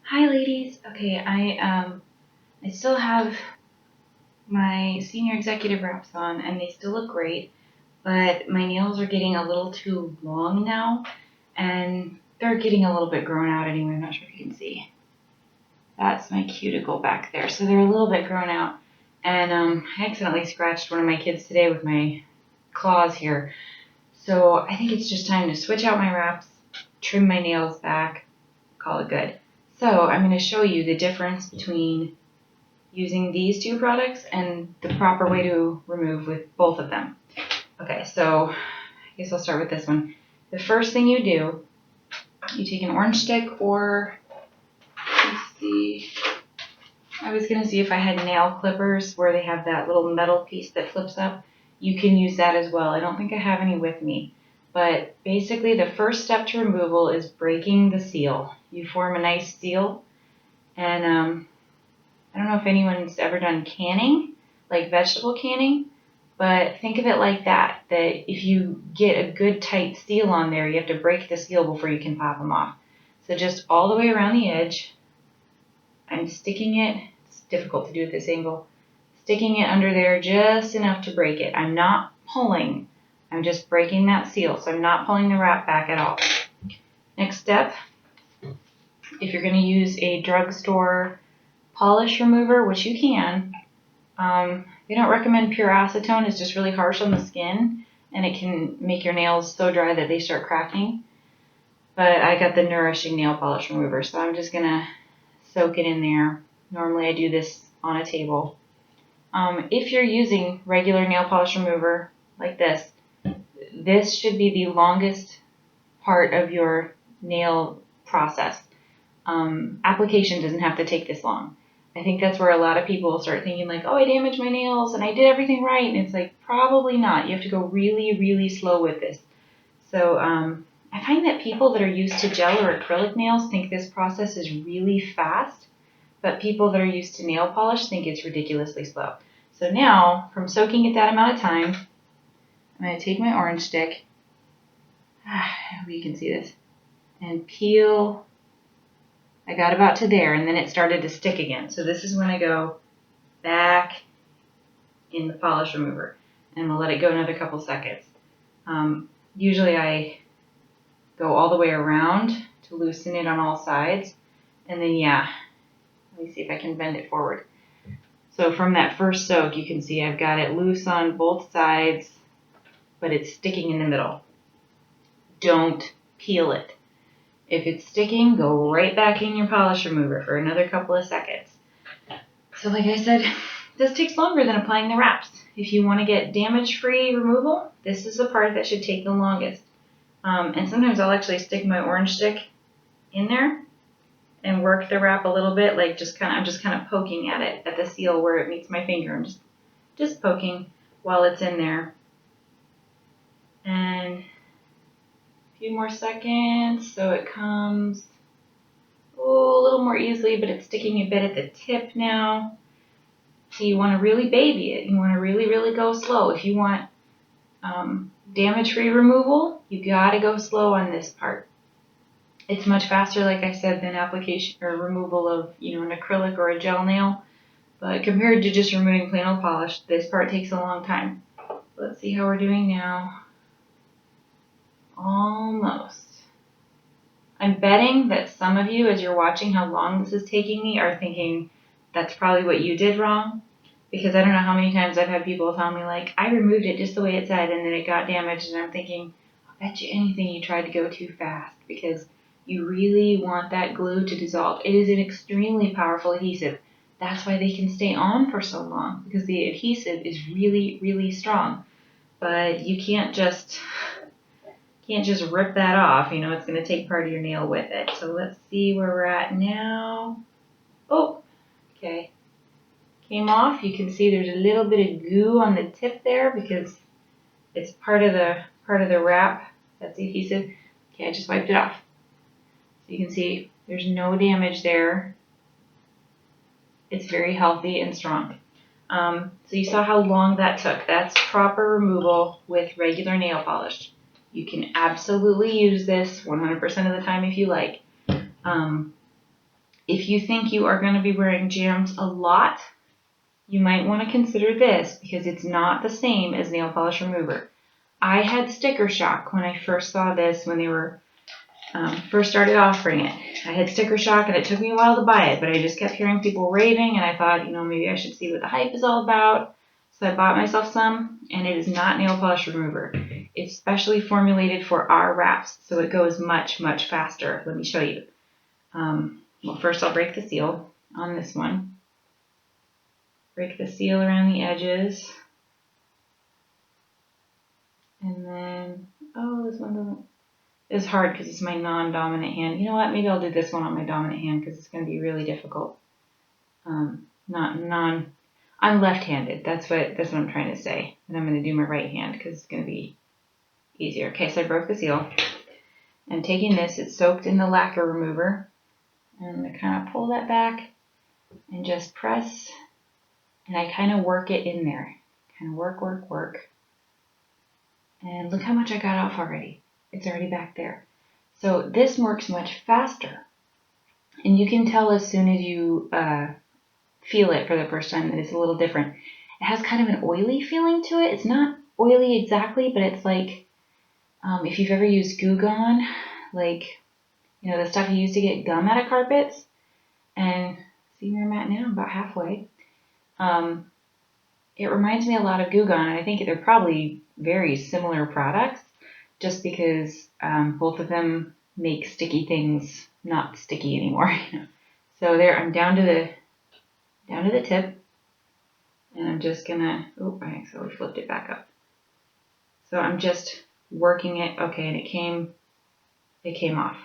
Hi ladies. Okay, I still have my senior executive wraps on and they still look great, but my nails are getting a little too long now and they're getting a little bit grown out anyway. I'm not sure if you can see. That's my cuticle back there. So they're a little bit grown out. And I accidentally scratched one of my kids today with my claws here. So I think it's just time to switch out my wraps, trim my nails back, call it good. So I'm going to show you the difference between using these two products and the proper way to remove with both of them. Okay, so I guess I'll start with this one. The first thing you do, you take an orange stick or, let's see, I was going to see if I had nail clippers where they have that little metal piece that flips up. You can use that as well. I don't think I have any with me. But basically the first step to removal is breaking the seal. You form a nice seal, and I don't know if anyone's ever done canning, like vegetable canning, but think of it like that if you get a good tight seal on there, you have to break the seal before you can pop them off. So just all the way around the edge, I'm sticking it, it's difficult to do at this angle, sticking it under there just enough to break it. I'm not pulling, I'm just breaking that seal, so I'm not pulling the wrap back at all. Next step, if you're going to use a drugstore polish remover, which you can, they don't recommend pure acetone. It's just really harsh on the skin and it can make your nails so dry that they start cracking. But I got the Nourishing Nail Polish Remover, so I'm just going to soak it in there. Normally I do this on a table. If you're using regular nail polish remover like this should be the longest part of your nail process. Application doesn't have to take this long. I think that's where a lot of people start thinking like, oh, I damaged my nails and I did everything right. And it's like, probably not. You have to go really, really slow with this. So I find that people that are used to gel or acrylic nails think this process is really fast, but people that are used to nail polish think it's ridiculously slow. So now, from soaking it that amount of time, I'm going to take my orange stick, I hope you can see this, and peel. I got about to there, and then it started to stick again. So this is when I go back in the polish remover, and we'll let it go another couple seconds. Usually I go all the way around to loosen it on all sides, and then let me see if I can bend it forward. So from that first soak, you can see I've got it loose on both sides, but it's sticking in the middle. Don't peel it. If it's sticking, go right back in your polish remover for another couple of seconds. So like I said, this takes longer than applying the wraps. If you want to get damage-free removal, this is the part that should take the longest. And sometimes I'll actually stick my orange stick in there and work the wrap a little bit, like I'm just kind of poking at it, at the seal where it meets my finger. I'm just poking while it's in there. And a few more seconds so it comes a little more easily, but it's sticking a bit at the tip now. So you want to really baby it. You want to really, really go slow. If you want damage-free removal, you got to go slow on this part. It's much faster, like I said, than application or removal of an acrylic or a gel nail. But compared to just removing plain old polish, this part takes a long time. Let's see how we're doing now. Almost. I'm betting that some of you, as you're watching how long this is taking me, are thinking that's probably what you did wrong. Because I don't know how many times I've had people tell me, like, I removed it just the way it said and then it got damaged. And I'm thinking, I'll bet you anything you tried to go too fast because you really want that glue to dissolve. It is an extremely powerful adhesive. That's why they can stay on for so long, because the adhesive is really, really strong. But you can't just rip that off. It's going to take part of your nail with it. So let's see where we're at now. Oh, okay. Came off. You can see there's a little bit of goo on the tip there because it's part of the wrap. That's the adhesive. Okay, I just wiped it off. So you can see there's no damage there. It's very healthy and strong. So you saw how long that took. That's proper removal with regular nail polish. You can absolutely use this 100% of the time if you like. If you think you are going to be wearing jams a lot, you might want to consider this because it's not the same as nail polish remover. I had sticker shock when I first saw this when they were first started offering it. I had sticker shock and it took me a while to buy it, but I just kept hearing people raving and I thought, maybe I should see what the hype is all about. So I bought myself some, and it is not nail polish remover. It's specially formulated for our wraps, so it goes much, much faster. Let me show you. Well, first I'll break the seal on this one. Break the seal around the edges. And then, this one doesn't. It's hard because it's my non-dominant hand. You know what? Maybe I'll do this one on my dominant hand because it's going to be really difficult. I'm left-handed. That's what I'm trying to say. And I'm going to do my right hand because it's going to be easier. Okay, so I broke the seal. And taking this, it's soaked in the lacquer remover. And I'm going to kind of pull that back and just press. And I kind of work it in there. Kind of work. And look how much I got off already. It's already back there. So this works much faster. And you can tell as soon as you feel it for the first time that it's a little different. It has kind of an oily feeling to it. It's not oily exactly, but it's like if you've ever used Goo Gone, like, the stuff you use to get gum out of carpets. And see where I'm at now? I'm about halfway. It reminds me a lot of Goo Gone, and I think they're probably very similar products just because both of them make sticky things not sticky anymore. So there, I'm down to the tip, and I'm just gonna, I accidentally flipped it back up. So I'm just working it, okay, and it came off.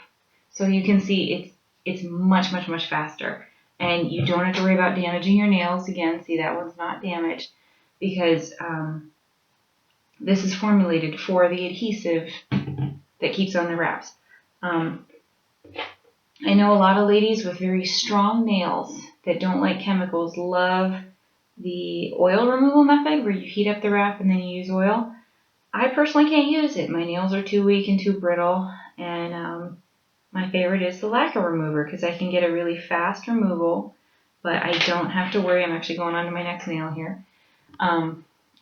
So you can see it's much, much, much faster. And you don't have to worry about damaging your nails. Again, see, that one's not damaged because this is formulated for the adhesive that keeps on the wraps. I know a lot of ladies with very strong nails that don't like chemicals love the oil removal method where you heat up the wrap and then you use oil. I personally can't use it. My nails are too weak and too brittle, and my favorite is the lacquer remover because I can get a really fast removal, but I don't have to worry. I'm actually going on to my next nail here. I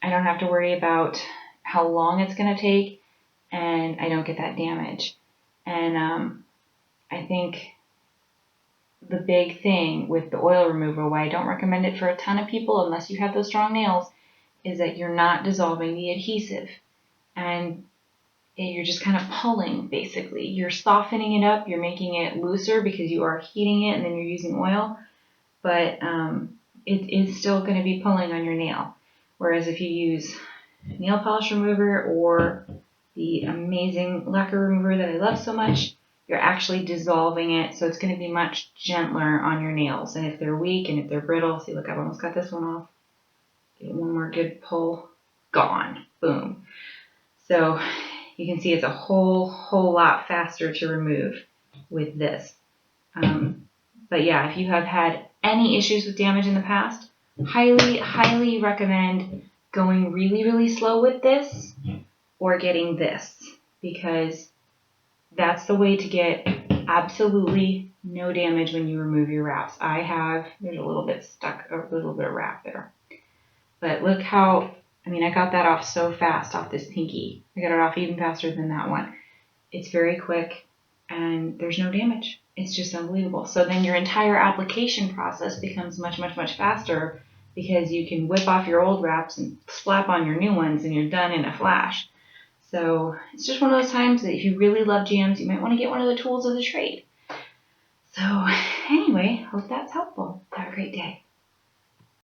don't have to worry about how long it's going to take, and I don't get that damage. And I think the big thing with the oil remover, why I don't recommend it for a ton of people unless you have those strong nails, is that you're not dissolving the adhesive. And you're just kind of pulling, basically. You're softening it up. You're making it looser because you are heating it and then you're using oil. But it is still going to be pulling on your nail. Whereas if you use nail polish remover or the amazing lacquer remover that I love so much, you're actually dissolving it. So it's going to be much gentler on your nails. And if they're weak and if they're brittle, see, look, I've almost got this one off. Give it one more good pull. Gone. Boom. So you can see it's a whole lot faster to remove with this. But yeah, if you have had any issues with damage in the past, highly recommend going really, really slow with this or getting this, because that's the way to get absolutely no damage when you remove your wraps. There's a little bit stuck, a little bit of wrap there. But look how, I got that off so fast off this pinky. I got it off even faster than that one. It's very quick and there's no damage. It's just unbelievable. So then your entire application process becomes much, much, much faster because you can whip off your old wraps and slap on your new ones and you're done in a flash. So it's just one of those times that if you really love jams, you might want to get one of the tools of the trade. So anyway, hope that's helpful. Have a great day.